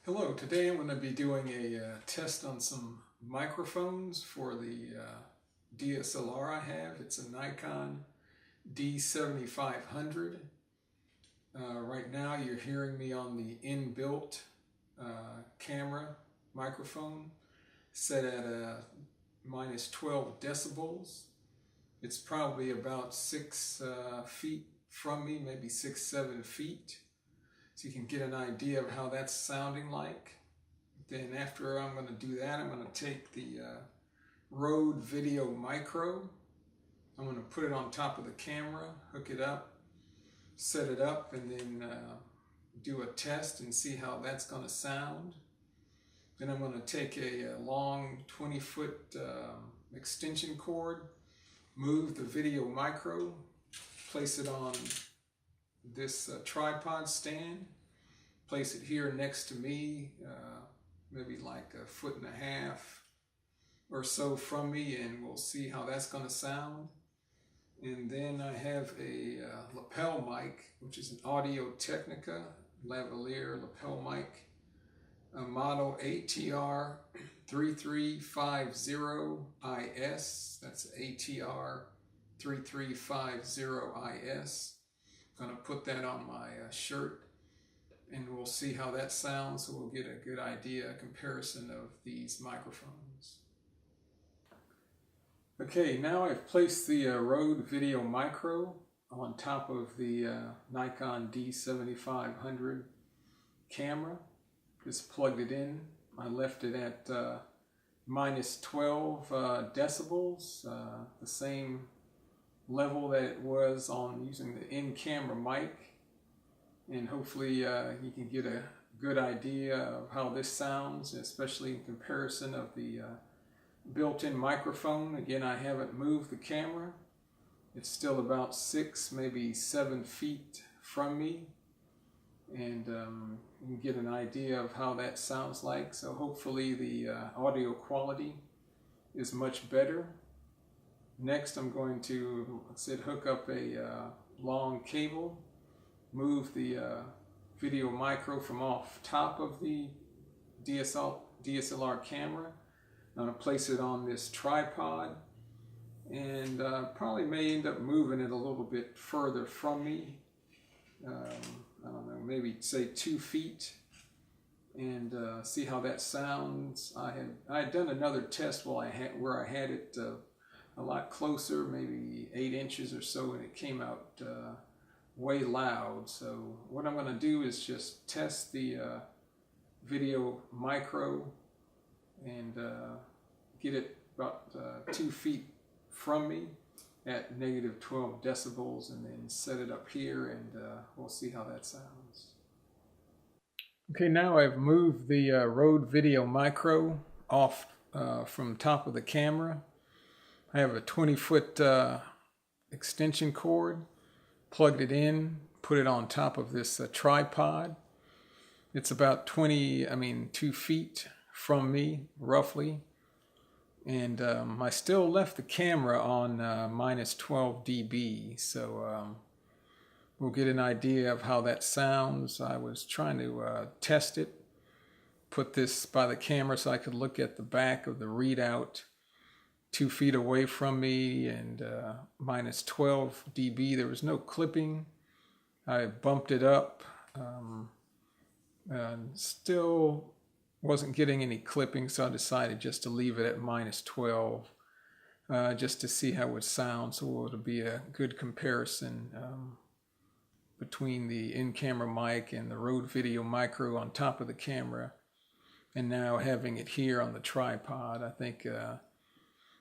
Hello, today I'm going to be doing a test on some microphones for the DSLR I have. It's a Nikon D7500. Right now you're hearing me on the inbuilt camera microphone set at minus 12 decibels. It's probably about 6 feet from me, maybe 6-7 feet. So you can get an idea of how that's sounding like. Then after I'm going to do that, I'm going to take the Rode Video Micro. I'm going to put it on top of the camera, hook it up, set it up, and then do a test and see how that's going to sound. Then I'm going to take a long 20-foot extension cord, move the Video Micro, place it on this tripod stand, place it here next to me, maybe like 1.5 feet or so from me, and we'll see how that's going to sound. And then I have a lapel mic, which is an Audio Technica lavalier lapel mic, a model ATR 3350IS. That's ATR 3350IS. I'm going to put that on my shirt, and we'll see how that sounds, so we'll get a good idea, a comparison of these microphones. Okay, now I've placed the Rode Video Micro on top of the Nikon D7500 camera. Just plugged it in. I left it at minus 12 decibels, the same level that it was on using the in-camera mic, and hopefully you can get a good idea of how this sounds, especially in comparison of the built-in microphone. Again, I haven't moved the camera. It's still about 6, maybe 7 feet from me, and you can get an idea of how that sounds like. So hopefully the audio quality is much better. Next, I'm going to, hook up a long cable, move the Video Micro from off top of the DSLR camera. I'm going to place it on this tripod, and probably may end up moving it a little bit further from me. I don't know, maybe say 2 feet, and see how that sounds. I had done another test where I had it a lot closer, maybe 8 inches or so, and it came out way loud. So what I'm going to do is just test the Video Micro and get it about 2 feet from me at negative 12 decibels, and then set it up here, and we'll see how that sounds. Okay, now I've moved the Rode Video Micro off from top of the camera. I have a 20-foot extension cord, plugged it in, put it on top of this tripod. It's about 2 feet from me, roughly. And I still left the camera on minus 12 dB, so we'll get an idea of how that sounds. I was trying to test it, put this by the camera so I could look at the back of the readout 2 feet away from me, and minus 12 dB. There was no clipping. I bumped it up, and still wasn't getting any clipping, so I decided just to leave it at minus 12, just to see how it would sound. So it'll be a good comparison between the in-camera mic and the Rode Video Micro on top of the camera, and now having it here on the tripod. I think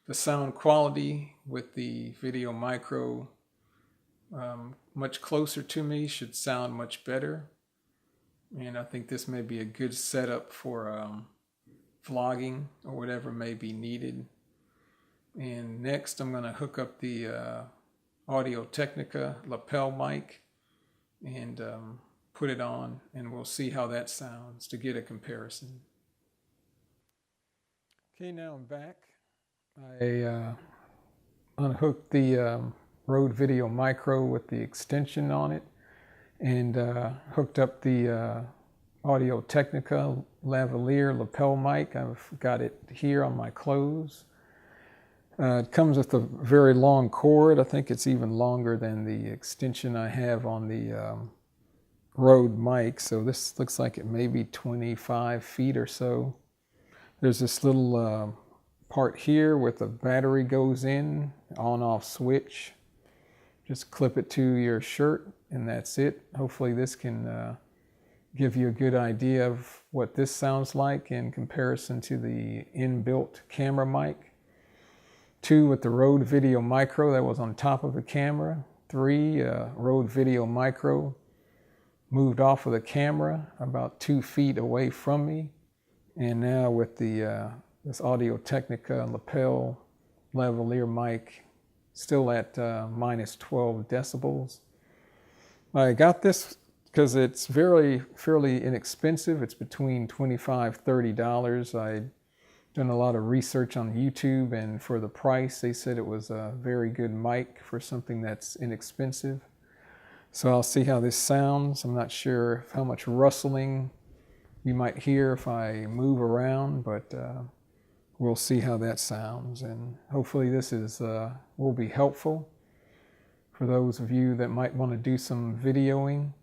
the sound quality with the Video Micro much closer to me should sound much better. And I think this may be a good setup for vlogging or whatever may be needed. And next I'm going to hook up the Audio Technica lapel mic and put it on, and we'll see how that sounds to get a comparison. Okay, now I'm back. I unhooked the Rode Video Micro with the extension on it, and hooked up the Audio Technica lavalier lapel mic. I've got it here on my clothes. It comes with a very long cord. I think it's even longer than the extension I have on the Rode mic. So this looks like it may be 25 feet or so. There's this little part here where the battery goes in, on-off switch. Just clip it to your shirt and that's it. Hopefully this can give you a good idea of what this sounds like in comparison to the inbuilt camera mic. 2 with the Rode Video Micro that was on top of the camera. 3 Rode Video Micro moved off of the camera about 2 feet away from me. And now with the this Audio Technica lapel lavalier mic still at minus 12 decibels. I got this because it's fairly inexpensive. It's between $25 and $30. I've done a lot of research on YouTube, and for the price, they said it was a very good mic for something that's inexpensive. So I'll see how this sounds. I'm not sure how much rustling you might hear if I move around, but we'll see how that sounds. And hopefully this will be helpful for those of you that might want to do some videoing.